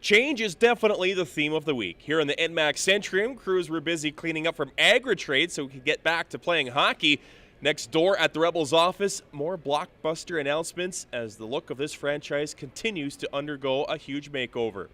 Change is definitely the theme of the week. Here in the NMAX Centrium, crews were busy cleaning up from Agri-Trade so we could get back to playing hockey. Next door at the Rebels office, more blockbuster announcements as the look of this franchise continues to undergo a huge makeover.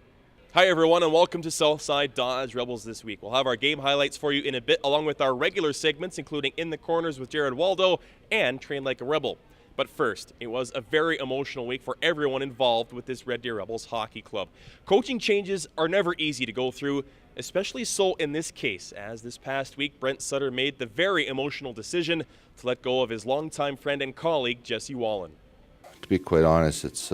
Hi everyone and welcome to Southside Dodge Rebels This Week. We'll have our game highlights for you in a bit along with our regular segments including In the Corners with Jared Waldo and Train Like a Rebel. But first, it was a very emotional week for everyone involved with this Red Deer Rebels hockey club. Coaching changes are never easy to go through, especially so in this case, as this past week Brent Sutter made the very emotional decision to let go of his longtime friend and colleague, Jesse Wallen. To be quite honest, it's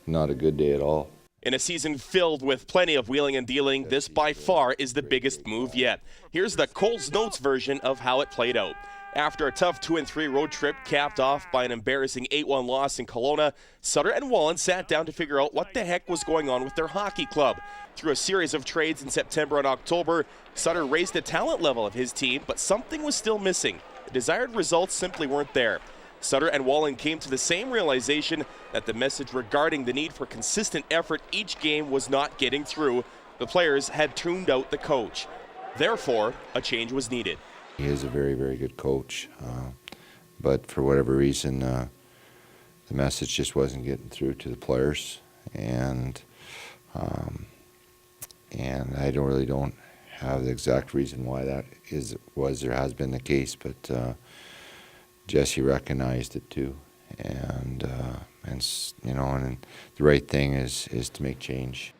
not a good day at all. In a season filled with plenty of wheeling and dealing, this by far is the biggest move yet. Here's the Coles Notes version of how it played out. After a tough 2-3 road trip capped off by an embarrassing 8-1 loss in Kelowna, Sutter and Wallen sat down to figure out what the heck was going on with their hockey club. Through a series of trades in September and October, Sutter raised the talent level of his team, but something was still missing. The desired results simply weren't there. Sutter and Wallen came to the same realization that the message regarding the need for consistent effort each game was not getting through. The players had tuned out the coach. Therefore, a change was needed. He is a very, very good coach, but for whatever reason, the message just wasn't getting through to the players, and I don't have the exact reason why that was or has been the case, but Jesse recognized it too, and the right thing is to make change.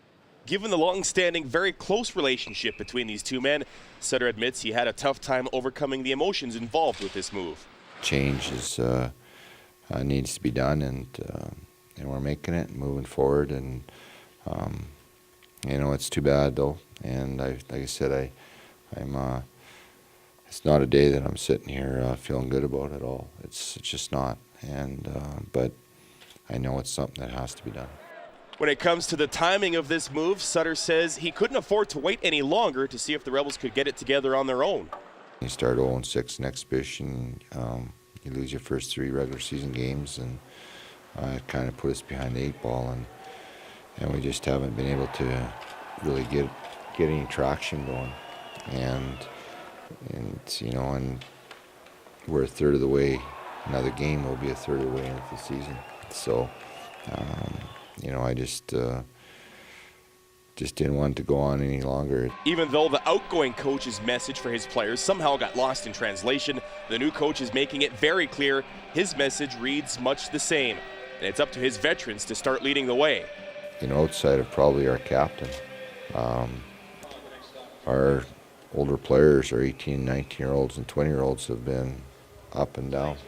Given the long-standing, very close relationship between these two men, Sutter admits he had a tough time overcoming the emotions involved with this move. Change needs to be done, and we're making it and moving forward. And it's too bad though. And like I said, I'm. It's not a day that I'm sitting here feeling good about at all. It's just not. And but I know it's something that has to be done. When it comes to the timing of this move, Sutter says he couldn't afford to wait any longer to see if the Rebels could get it together on their own. You start 0-6 in exhibition, you lose your first 3 regular season games, and it kind of put us behind the 8 ball, and we just haven't been able to really get any traction going. And we're a third of the way. Another game will be a third of the way into the season. So. I just didn't want it to go on any longer. Even though the outgoing coach's message for his players somehow got lost in translation, the new coach is making it very clear his message reads much the same, and it's up to his veterans to start leading the way. Outside of probably our captain, our older players, our 18, 19-year-olds and 20-year-olds have been up and down.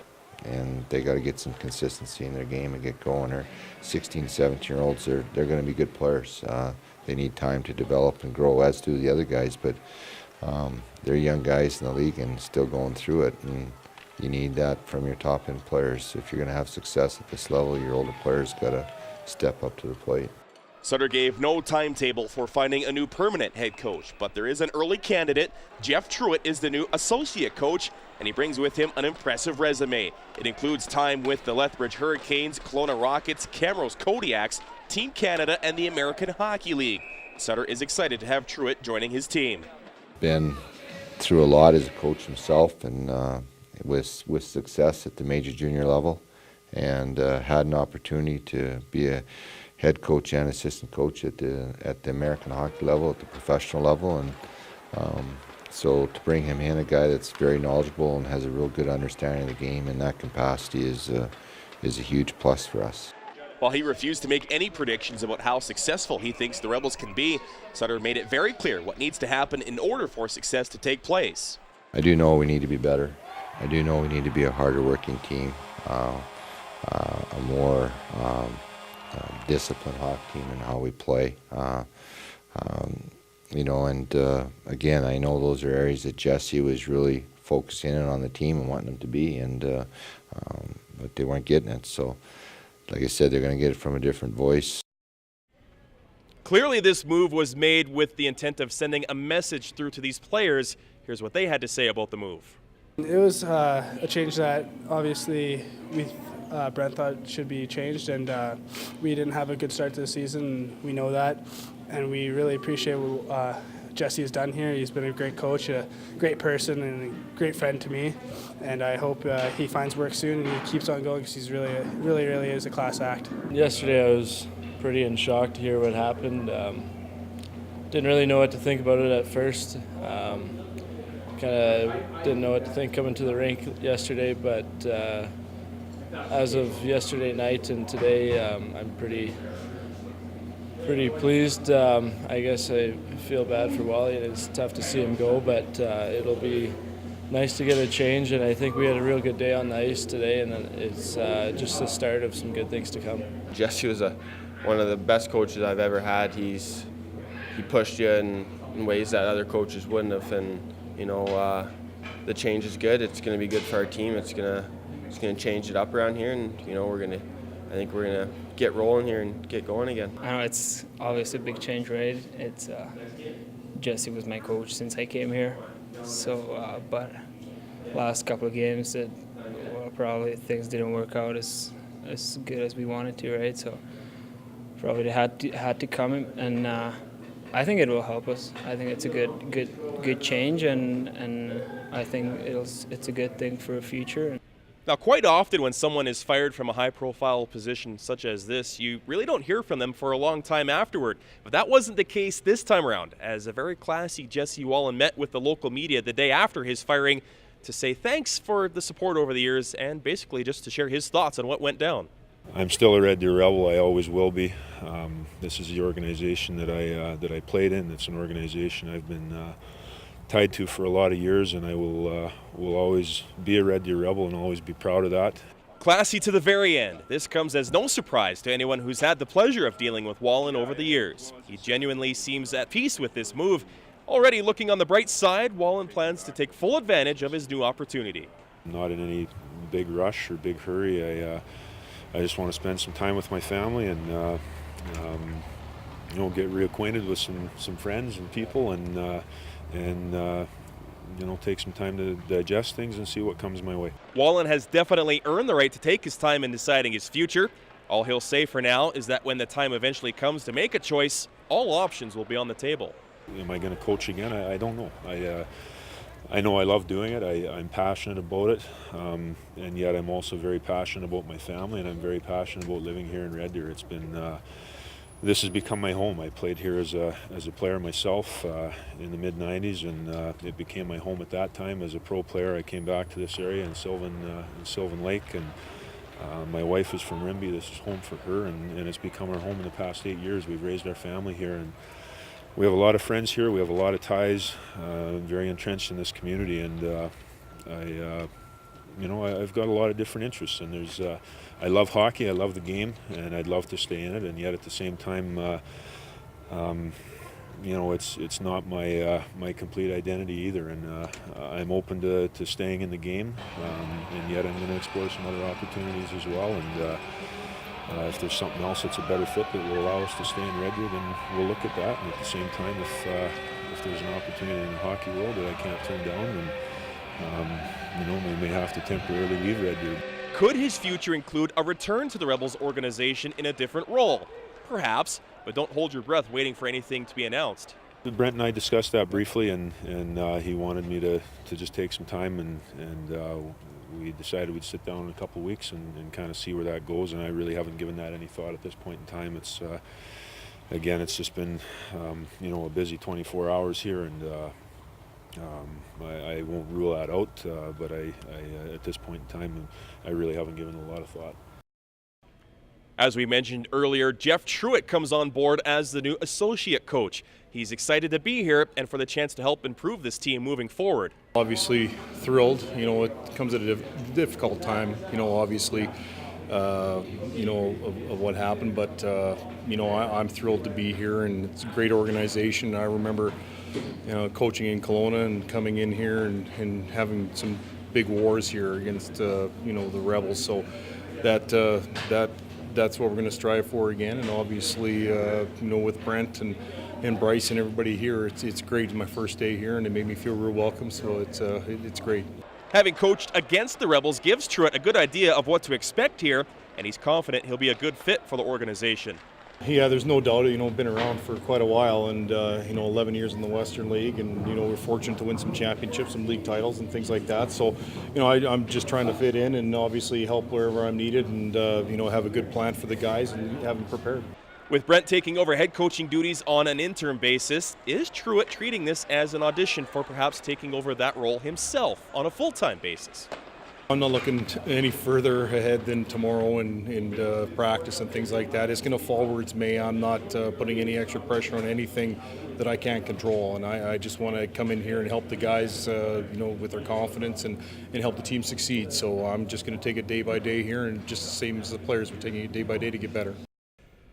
And they got to get some consistency in their game and get going. Our 16, 17-year-olds, they're going to be good players. They need time to develop and grow, as do the other guys. But they're young guys in the league and still going through it. And you need that from your top-end players. If you're going to have success at this level, your older players got to step up to the plate. Sutter gave no timetable for finding a new permanent head coach, but there is an early candidate. Jeff Truitt is the new associate coach, and he brings with him an impressive resume. It includes time with the Lethbridge Hurricanes, Kelowna Rockets, Camrose Kodiaks, Team Canada, and the American Hockey League. Sutter is excited to have Truitt joining his team. Been through a lot as a coach himself, and with success at the major junior level, and had an opportunity to be a head coach and assistant coach at the American hockey level, at the professional level, and so to bring him in, a guy that's very knowledgeable and has a real good understanding of the game in that capacity is a huge plus for us. While he refused to make any predictions about how successful he thinks the Rebels can be, Sutter made it very clear what needs to happen in order for success to take place. I do know we need to be better. I do know we need to be a harder working team, a more disciplined hockey team in how we play. Again, I know those are areas that Jesse was really focusing in on the team and wanting them to be, but they weren't getting it. So, like I said, they're going to get it from a different voice. Clearly, this move was made with the intent of sending a message through to these players. Here's what they had to say about the move. It was a change that obviously we Brent thought should be changed, and we didn't have a good start to the season. And we know that, and we really appreciate what Jesse has done here. He's been a great coach, a great person, and a great friend to me. And I hope he finds work soon and he keeps on going because he's really is a class act. Yesterday I was pretty in shock to hear what happened. Didn't really know what to think about it at first. Kind of didn't know what to think coming to the rink yesterday, but as of yesterday night and today, I'm pretty pleased. I guess I feel bad for Wally, and it's tough to see him go, but it'll be nice to get a change, and I think we had a real good day on the ice today, and it's just the start of some good things to come. Jesse was one of the best coaches I've ever had. He pushed you in ways that other coaches wouldn't have, and the change is good. It's going to be good for our team. It's going to change it up around here, and I think we're gonna get rolling here and get going again. I know it's obviously a big change, right? It's Jesse was my coach since I came here, so but last couple of games probably things didn't work out as good as we wanted to, right? So probably had to come, and I think it will help us. I think it's a good change, and I think it's a good thing for the future. Now, quite often when someone is fired from a high-profile position such as this, you really don't hear from them for a long time afterward. But that wasn't the case this time around, as a very classy Jesse Wallen met with the local media the day after his firing to say thanks for the support over the years and basically just to share his thoughts on what went down. I'm still a Red Deer Rebel. I always will be. This is the organization that I played in. It's an organization I've been tied to for a lot of years, and I will always be a Red Deer Rebel and always be proud of that. Classy to the very end. This comes as no surprise to anyone who's had the pleasure of dealing with Wallen over the years. He genuinely seems at peace with this move. Already looking on the bright side, Wallen plans to take full advantage of his new opportunity. I'm not in any big rush or big hurry. I just want to spend some time with my family and get reacquainted with some friends and people, and take some time to digest things and see what comes my way. Wallen has definitely earned the right to take his time in deciding his future. All he'll say for now is that when the time eventually comes to make a choice, all options will be on the table. Am I going to coach again? I don't know. I know I love doing it. I'm passionate about it, and yet I'm also very passionate about my family, and I'm very passionate about living here in Red Deer. It's been this has become my home. I played here as a player myself in the mid-'90s, and it became my home at that time. As a pro player, I came back to this area in Sylvan Lake, and my wife is from Rimbey. This is home for her, and it's become our home in the past 8 years. We've raised our family here, and we have a lot of friends here. We have a lot of ties, very entrenched in this community, and I've got a lot of different interests, and I love hockey, I love the game, and I'd love to stay in it, and yet at the same time, it's not my complete identity either, and I'm open to staying in the game, and yet I'm going to explore some other opportunities as well, and if there's something else that's a better fit that will allow us to stay in Red Deer, then we'll look at that, and at the same time, if there's an opportunity in the hockey world that I can't turn down, then we may have to temporarily leave Red Deer. Could his future include a return to the Rebels organization in a different role? Perhaps, but don't hold your breath waiting for anything to be announced. Brent and I discussed that briefly, and he wanted me to just take some time, and we decided we'd sit down in a couple of weeks and kind of see where that goes, and I really haven't given that any thought at this point in time. It's again, it's just been a busy 24 hours here, and I won't rule that out, but I at this point in time, I really haven't given a lot of thought. As we mentioned earlier, Jeff Truitt comes on board as the new associate coach. He's excited to be here and for the chance to help improve this team moving forward. Obviously thrilled. It comes at a difficult time, obviously, of what happened, but I'm thrilled to be here, and it's a great organization. I remember coaching in Kelowna and coming in here and having some big wars here against the Rebels, so that's what we're going to strive for again. And obviously with Brent and Bryce and everybody here, it's great. It's my first day here, and it made me feel real welcome, so it's great. Having coached against the Rebels gives Truitt a good idea of what to expect here, and he's confident he'll be a good fit for the organization. Yeah, there's no doubt, been around for quite a while and, 11 years in the Western League and, we're fortunate to win some championships, some league titles and things like that. So, I'm just trying to fit in and obviously help wherever I'm needed and, have a good plan for the guys and have them prepared. With Brent taking over head coaching duties on an interim basis, is Truitt treating this as an audition for perhaps taking over that role himself on a full-time basis? I'm not looking any further ahead than tomorrow and practice and things like that. It's going to fall where it's may. I'm not putting any extra pressure on anything that I can't control, and I just want to come in here and help the guys, with their confidence and help the team succeed. So I'm just going to take it day by day here, and just the same as the players, we're taking it day by day to get better.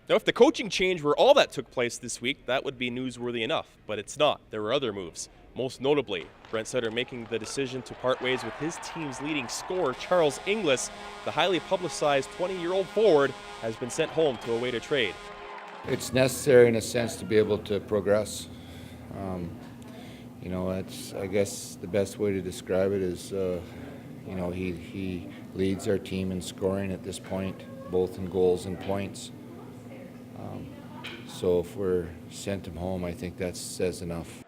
Now, if the coaching change were all that took place this week, that would be newsworthy enough, but it's not. There were other moves. Most notably, Brent Sutter making the decision to part ways with his team's leading scorer, Charles Inglis. The highly publicized 20-year-old forward has been sent home to await a trade. It's necessary in a sense to be able to progress. That's, I guess the best way to describe it is, he leads our team in scoring at this point, both in goals and points. So if we're sent him home, I think that says enough.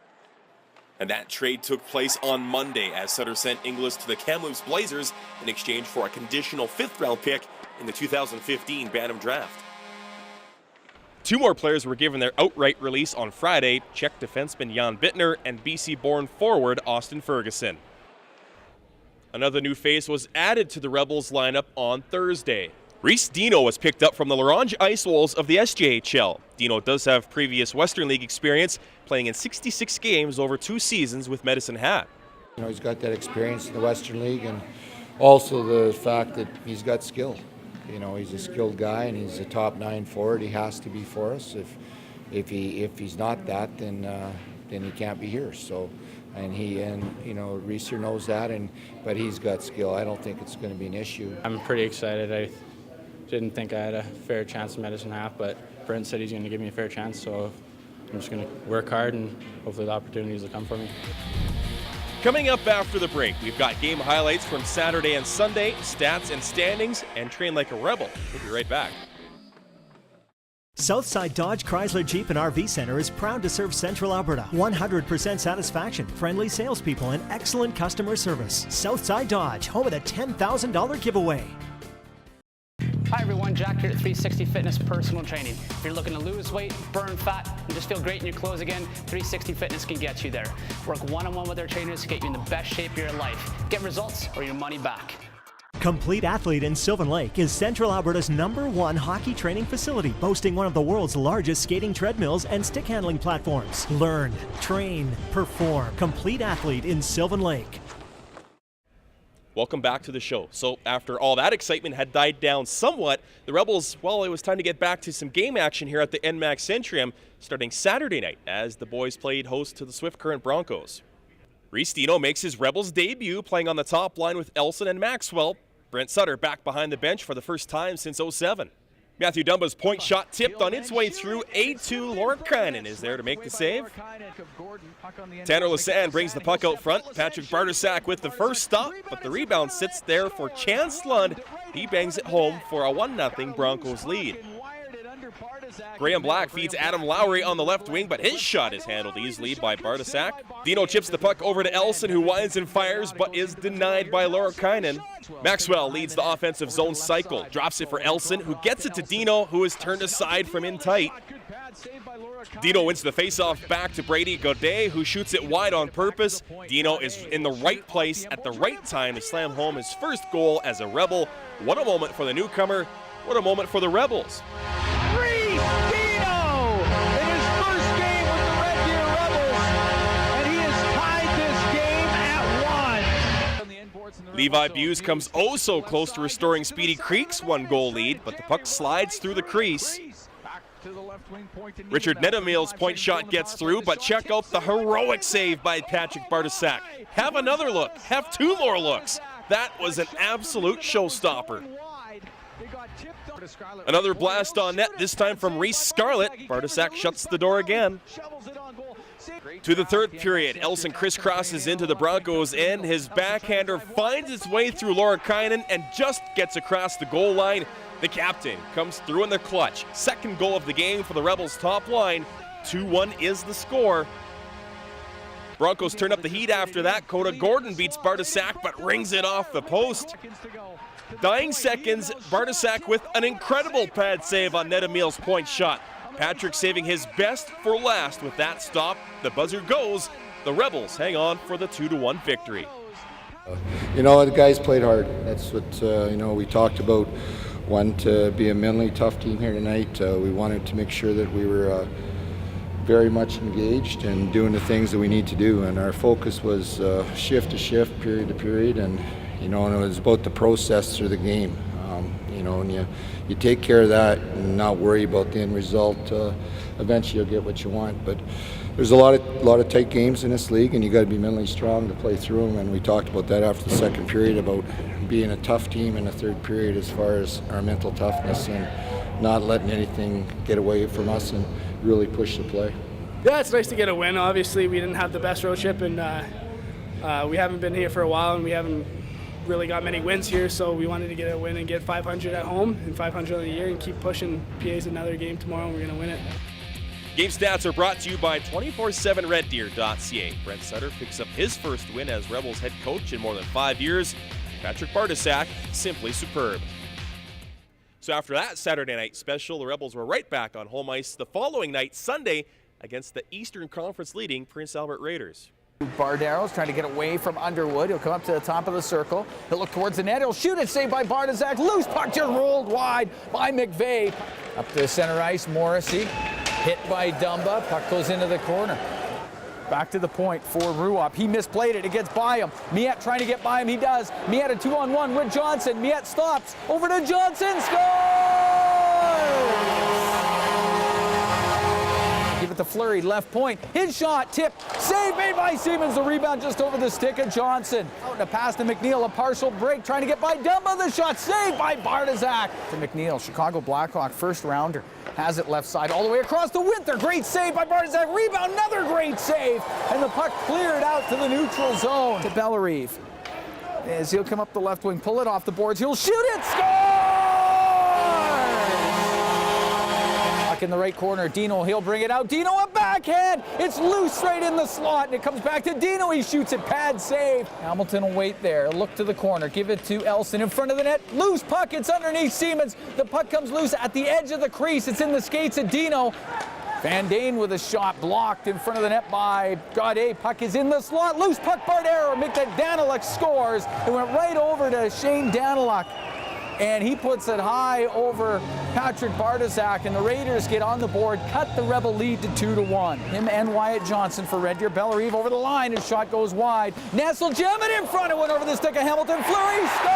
And that trade took place on Monday as Sutter sent Inglis to the Kamloops Blazers in exchange for a conditional 5th-round pick in the 2015 Bantam Draft. 2 more players were given their outright release on Friday, Czech defenseman Jan Bittner and BC-born forward Austin Ferguson. Another new face was added to the Rebels lineup on Thursday. Reese Dino was picked up from the Larange Ice Wolves of the SJHL. Dino does have previous Western League experience, playing in 66 games over 2 seasons with Medicine Hat. He's got that experience in the Western League and also the fact that he's got skill. He's a skilled guy and he's a top 9 forward. He has to be for us. If he's not that, then he can't be here. So, Reese here knows that, but he's got skill. I don't think it's going to be an issue. I'm pretty excited. I didn't think I had a fair chance in Medicine Hat, but Brent said he's going to give me a fair chance, so I'm just going to work hard and hopefully the opportunities will come for me. Coming up after the break, we've got game highlights from Saturday and Sunday, stats and standings, and Train Like a Rebel. We'll be right back. Southside Dodge Chrysler Jeep and RV Center is proud to serve Central Alberta. 100% satisfaction, friendly salespeople, and excellent customer service. Southside Dodge, home of the $10,000 giveaway. Hi everyone, Jack here at 360 Fitness Personal Training. If you're looking to lose weight, burn fat, and just feel great in your clothes again, 360 Fitness can get you there. Work one-on-one with our trainers to get you in the best shape of your life. Get results or your money back. Complete Athlete in Sylvan Lake is Central Alberta's #1 hockey training facility, boasting one of the world's largest skating treadmills and stick handling platforms. Learn, train, perform. Complete Athlete in Sylvan Lake. Welcome back to the show. So after all that excitement had died down somewhat, the Rebels, well, it was time to get back to some game action here at the NMAX Centrium starting Saturday night as the boys played host to the Swift Current Broncos. Reese Dino makes his Rebels debut playing on the top line with Elson and Maxwell. Brent Sutter back behind the bench for the first time since '07. Matthew Dumba's point shot tipped on its way through. A2 Lorkainen is there to make the save. Tanner Lassand brings the puck out front. Patrick Bartersack with the first stop, but the rebound sits there for Chance Lund. He bangs it home for a 1-0 Broncos lead. Graham Black feeds Adam Lowry on the left wing, but his shot is handled easily by Bartersack. Dino chips the puck over to Elson, who winds and fires, but is denied by Lorkainen. Maxwell leads the offensive zone cycle, drops it for Elson, who gets it to Dino, who is turned aside from in tight. Dino wins the faceoff back to Brady Godet, who shoots it wide on purpose. Dino is in the right place at the right time to slam home his first goal as a Rebel. What a moment for the newcomer. What a moment for the Rebels. Reese Dino in his first game with the Red Deer Rebels, and he has tied this game at 1. Levi Buse comes oh so close to restoring Speedy Creek's 1-goal lead, but the puck slides through the crease. Richard Nedemil's point shot gets through, but check out the heroic save by Patrick Bartersack. Have another look. Have 2 more looks. That was an absolute showstopper. Another blast on net, this time from Reese Scarlett. Bartersack shuts the door again. To the third period, Elson crisscrosses into the Broncos end. His backhander finds its way through Lorakainen and just gets across the goal line. The captain comes through in the clutch. Second goal of the game for the Rebels' top line. 2-1 is the score. Broncos turn up the heat after that. Coda Gordon beats Bartosak but rings it off the post. Dying seconds, Bartosak with an incredible pad save on Ned Emil's point shot. Patrick saving his best for last with that stop. The buzzer goes. The Rebels hang on for the 2-1 victory. You know, the guys played hard. That's what, we talked about. Wanted to be a mentally tough team here tonight. We wanted to make sure that we were very much engaged and doing the things that we need to do. And our focus was shift to shift, period to period. And, and it was about the process through the game. And you take care of that and not worry about the end result. Eventually you'll get what you want. But there's a lot of tight games in this league, and you got to be mentally strong to play through them. And we talked about that after the second period, about being a tough team in the third period as far as our mental toughness and not letting anything get away from us and really push the play. Yeah, it's nice to get a win. Obviously, we didn't have the best road trip, and we haven't been here for a while, and we haven't really got many wins here, so we wanted to get a win and get 500 at home and 500 in the year and keep pushing. PA's another game tomorrow, and we're going to win it. Game stats are brought to you by 247reddeer.ca. Brent Sutter picks up his first win as Rebels head coach in more than 5 years. Patrick Bartosak, simply superb. So after that Saturday night special, the Rebels were right back on home ice the following night, Sunday, against the Eastern Conference leading Prince Albert Raiders. Bardaro's trying to get away from Underwood. He'll come up to the top of the circle. He'll look towards the net. He'll shoot it. Saved by Bartosak. Loose puck just rolled wide by McVeigh. Up to center ice, Morrissey. Hit by Dumba. Puck goes into the corner. Back to the point for Ruop. He misplayed it. It gets by him. Miette trying to get by him. He does. Miette a 2-on-1 with Johnson. Miette stops. Over to Johnson. Scores! Give it to Fleury, left point. His shot, tip, save made by Siemens. The rebound just over the stick of Johnson. Out and a pass to McNeil, a partial break, trying to get by Dumba. The shot saved by Bartosak. To McNeil, Chicago Blackhawk first rounder. Has it left side all the way across the Winter. Great save by Bartosak. Rebound, another great save. And the puck cleared out to the neutral zone. To Bellerive. As he'll come up the left wing, pull it off the boards. He'll shoot it. Score! In the right corner, Dino, he'll bring it out. Dino, a backhand. It's loose right in the slot, and it comes back to Dino. He shoots it, pad save. Hamilton will wait there. Look to the corner, give it to Elson in front of the net. Loose puck, it's underneath Siemens. The puck comes loose at the edge of the crease. It's in the skates of Dino. Van Dane with a shot blocked in front of the net by Gaudet. Puck is in the slot. Loose puck, Bardero. Daniluk scores. It went right over to Shane Daniluk. And he puts it high over Patrick Bartosak, and the Raiders get on the board, cut the Rebel lead to 2-1. Him and Wyatt Johnson for Red Deer. Bellerive over the line, his shot goes wide. Nessel jam it in front, it went over the stick of Hamilton. Fleury scores!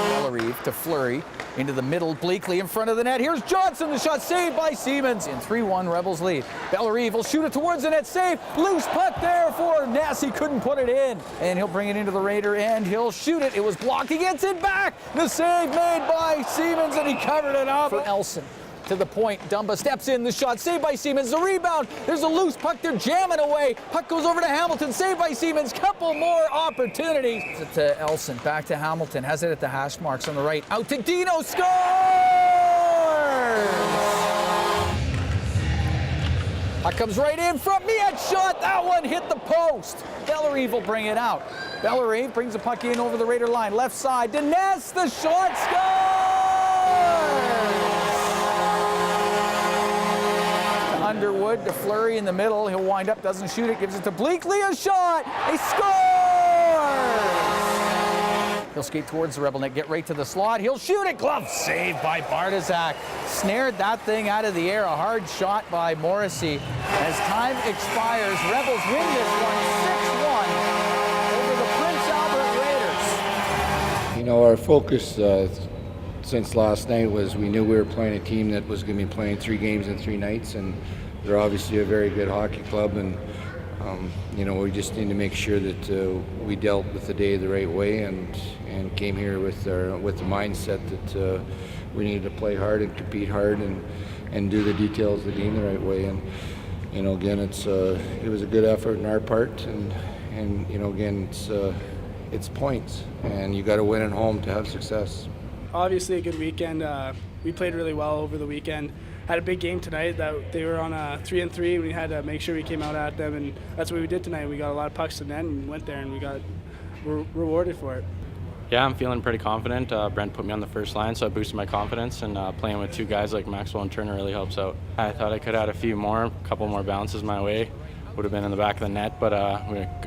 Bellerive to Fleury, into the middle, Bleakley in front of the net. Here's Johnson, the shot saved by Siemens. In 3-1, Rebels lead. Bellerive will shoot it towards the net, save. Loose puck there for Ness, he couldn't put it in. And he'll bring it into the Raider and he'll shoot it. It was blocked, he gets it back. The save made by Siemens and he covered it up for Elson. To the point, Dumba steps in, the shot saved by Siemens, the rebound, there's a loose puck, they're jamming away, puck goes over to Hamilton, saved by Siemens, couple more opportunities. To Elson, back to Hamilton, has it at the hash marks on the right, out to Dino, scores! Puck comes right in from Miette, shot, that one hit the post. Bellerive will bring it out. Bellerive brings the puck in over the Raider line, left side, Dines, the shot, scores! Underwood to Fleury in the middle. He'll wind up, doesn't shoot it, gives it to Bleakley, a shot! He scores! He'll skate towards the Rebel net, get right to the slot. He'll shoot it, glove saved by Bartosak. Snared that thing out of the air, a hard shot by Morrissey. As time expires, Rebels win this one 6-1 over the Prince Albert Raiders. You know, our focus since last night was we knew we were playing a team that was going to be playing 3 games in 3 nights, and they're obviously a very good hockey club, and we just need to make sure that we dealt with the day the right way and came here with the mindset that we needed to play hard and compete hard and and do the details of the game the right way. And again, it was a good effort on our part, and again, it's points, and you got to win at home to have success. Obviously a good weekend. We played really well over the weekend. Had a big game tonight that they were on a 3-3. We had to make sure we came out at them, and that's what we did tonight. We got a lot of pucks to net and went there, and we got rewarded for it. Yeah, I'm feeling pretty confident. Brent put me on the first line, so I boosted my confidence, and playing with two guys like Maxwell and Turner really helps out. I thought I could add a couple more bounces my way. Would have been in the back of the net, but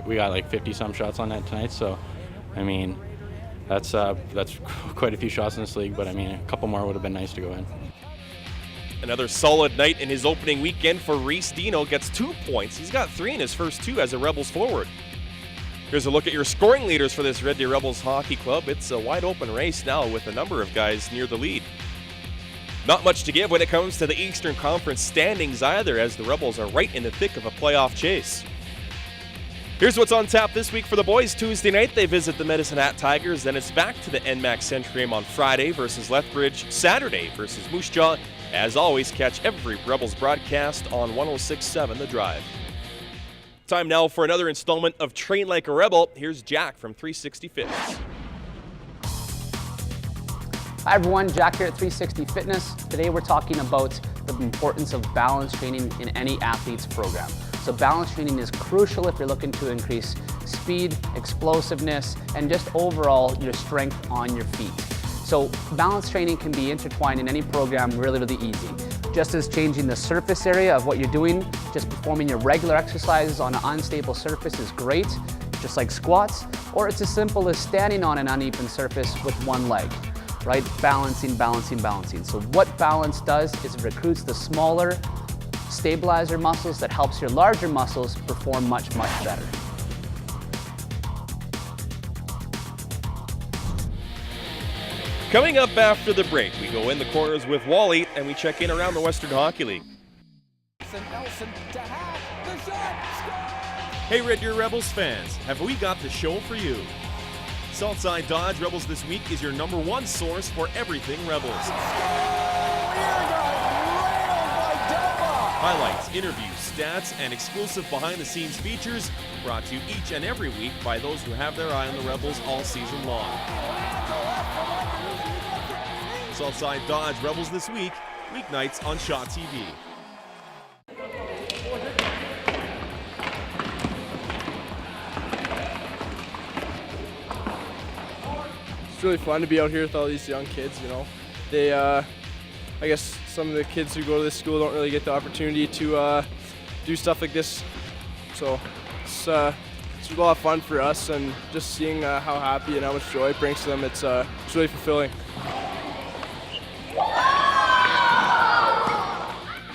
we got like 50-some shots on net tonight, so I mean, that's quite a few shots in this league, but I mean, a couple more would have been nice to go in. Another solid night in his opening weekend for Reese. Dino gets 2 points. He's got 3 in his first 2 as a Rebels forward. Here's a look at your scoring leaders for this Red Deer Rebels Hockey Club. It's a wide open race now with a number of guys near the lead. Not much to give when it comes to the Eastern Conference standings either, as the Rebels are right in the thick of a playoff chase. Here's what's on tap this week for the boys. Tuesday night, they visit the Medicine Hat Tigers. Then it's back to the NMAX Centrium on Friday versus Lethbridge, Saturday versus Moose Jaw. As always, catch every Rebels broadcast on 106.7 The Drive. Time now for another installment of Train Like a Rebel. Here's Jack from 360 Fitness. Hi everyone, Jack here at 360 Fitness. Today we're talking about the importance of balance training in any athlete's program. So balance training is crucial if you're looking to increase speed, explosiveness, and just overall your strength on your feet. So balance training can be intertwined in any program really easy. Just as changing the surface area of what you're doing, just performing your regular exercises on an unstable surface is great, just like squats, or it's as simple as standing on an uneven surface with one leg, right? Balancing. So what balance does is it recruits the smaller stabilizer muscles that helps your larger muscles perform much better. Coming up after the break, we go in the corners with Wally and we check in around the Western Hockey League. Hey Red Deer Rebels fans, have we got the show for you? Southside Dodge Rebels This Week is your #1 source for everything Rebels. Highlights, interviews, stats, and exclusive behind-the-scenes features brought to you each and every week by those who have their eye on the Rebels all season long. Southside Dodge Rebels This Week, weeknights on Shaw TV. It's really fun to be out here with all these young kids, They, I guess some of the kids who go to this school don't really get the opportunity to do stuff like this. So it's a lot of fun for us, and just seeing how happy and how much joy it brings to them, it's really fulfilling.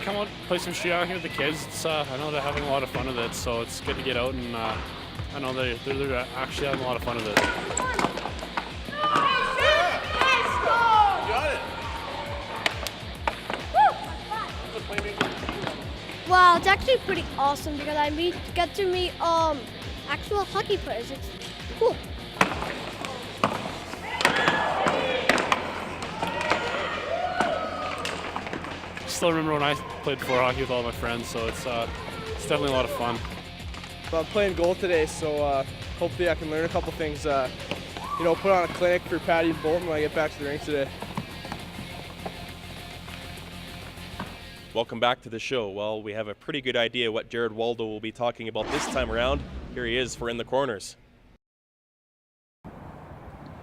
Come out, play some shit out here with the kids. I know they're having a lot of fun with it, so it's good to get out, and I know they're actually having a lot of fun with it. Well, it's actually pretty awesome because I get to meet actual hockey players. It's cool. Still remember when I played floor hockey with all my friends, so it's definitely a lot of fun. But I'm playing goal today, so hopefully I can learn a couple things. Put on a clinic for Patty and Bolton when I get back to the rink today. Welcome back to the show. Well, we have a pretty good idea what Jared Waldo will be talking about this time around. Here he is for In the Corners.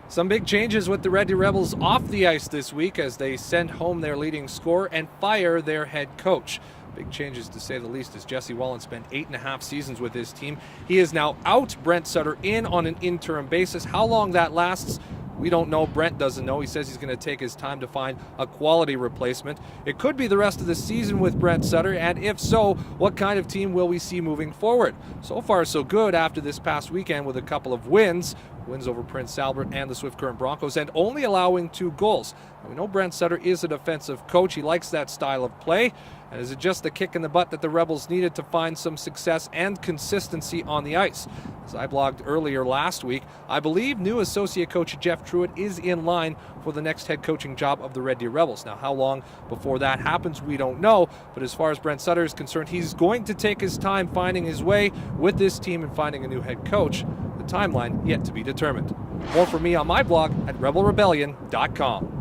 Some big changes with the Red Deer Rebels off the ice this week as they send home their leading scorer and fire their head coach. Big changes to say the least as Jesse Wallen spent 8.5 seasons with his team. He is now out, Brent Sutter in on an interim basis. How long that lasts, we don't know. Brent doesn't know. He says he's going to take his time to find a quality replacement. It could be the rest of the season with Brent Sutter, and if so, what kind of team will we see moving forward? So far, so good after this past weekend with a couple of wins. wins over Prince Albert and the Swift Current Broncos, and only allowing 2 goals. Now, we know Brent Sutter is a defensive coach. He likes that style of play. And is it just the kick in the butt that the Rebels needed to find some success and consistency on the ice? As I blogged earlier last week, I believe new associate coach Jeff Truitt is in line for the next head coaching job of the Red Deer Rebels. Now, how long before that happens, we don't know. But as far as Brent Sutter is concerned, he's going to take his time finding his way with this team and finding a new head coach. The timeline yet to be determined. More from me on my blog at rebelrebellion.com.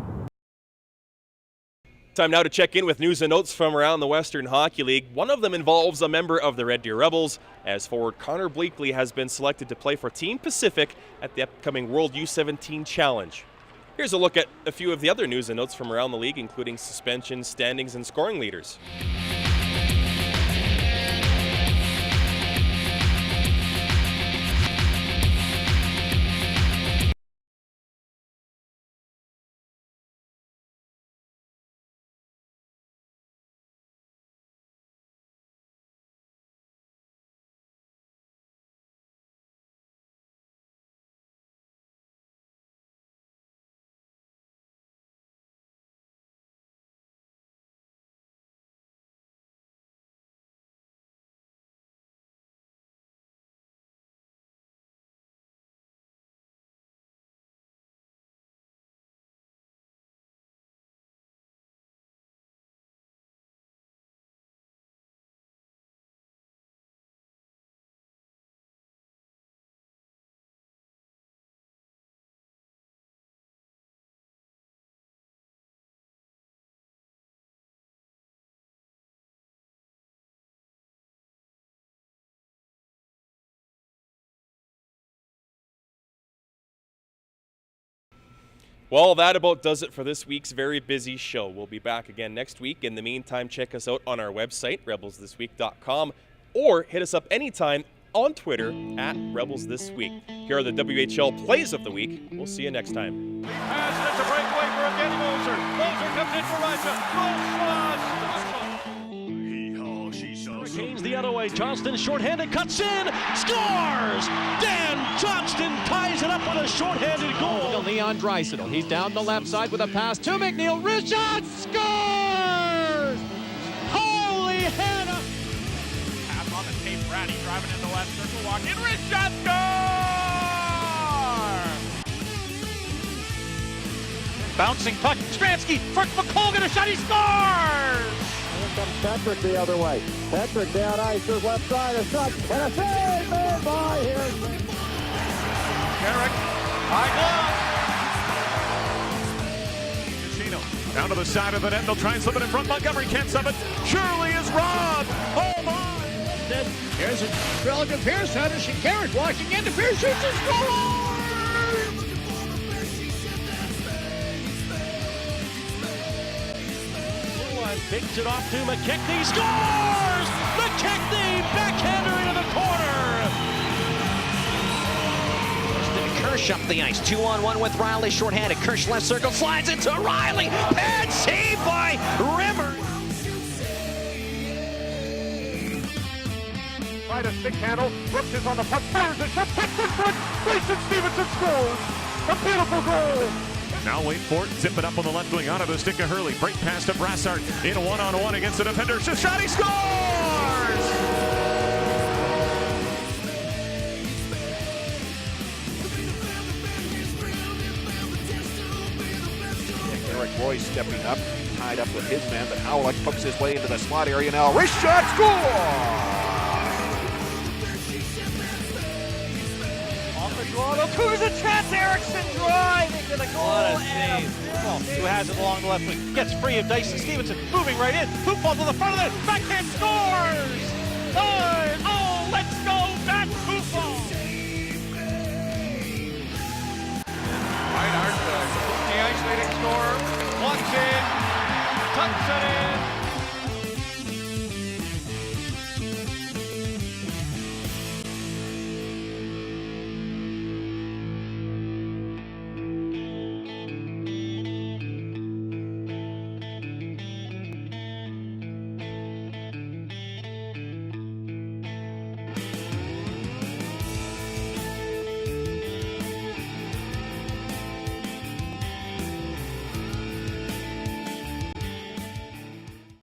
Time now to check in with news and notes from around the Western Hockey League. One of them involves a member of the Red Deer Rebels, as forward Connor Bleakley has been selected to play for Team Pacific at the upcoming World U17 Challenge. Here's a look at a few of the other news and notes from around the league, including suspensions, standings, and scoring leaders. Well, that about does it for this week's very busy show. We'll be back again next week. In the meantime, check us out on our website, rebelsthisweek.com, or hit us up anytime on Twitter at @RebelsThisWeek. Here are the WHL Plays of the Week. We'll see you next time. Pass, and it's a breakaway for Evgeny Moser. Moser comes in for Russia. Hurricanes the other way. Johnston shorthanded, cuts in, scores! Dan Johnston ties it up with a shorthanded goal. Leon Draisaitl, he's down the left side with a pass to McNeil. Wrist shot, scores! Holy Hannah! Pass on the tape, Brady driving in the left circle, walk in, wrist shot, score! Bouncing puck, Stransky for McColgan, a shot, he scores! Here comes Patrick the other way. Patrick down ice to his left side, a shot, and a save made by here. Carrick, high glove. Casino, down to the side of the net, they'll try and slip it in front. Montgomery can't sub it. Shirley is robbed. Oh my! Here's a drill to Pierce, Henderson, Carrick walking into Pierce, shoots and scores! Picks it off to McKechnie, scores! McKechnie, backhander into the corner! Kirsch up the ice, 2-on-1 with Riley, shorthanded. Kirsch left circle, slides into Riley, and saved by Rimmer. Right a stick handle, Brooks is on the puck, fires a shot, takes in front, Grayson Stevenson scores! A beautiful goal! Now wait for it, zip it up on the left wing, out of the stick of Hurley, break pass to Brassard, in a one-on-one against the defender, shot, he scores! Eric Roy stepping up, tied up with his man, but Howlick pokes his way into the slot area now, wrist shot, score! Who's a chance? Erickson driving to the goal. Who has it along the left wing? Gets free of Dyson Stevenson, moving right in. Hoopball to the front of it. Backhand scores. Oh, let's go back Hoopball. Reinhardt, the isolating score, walks in, tucks it in.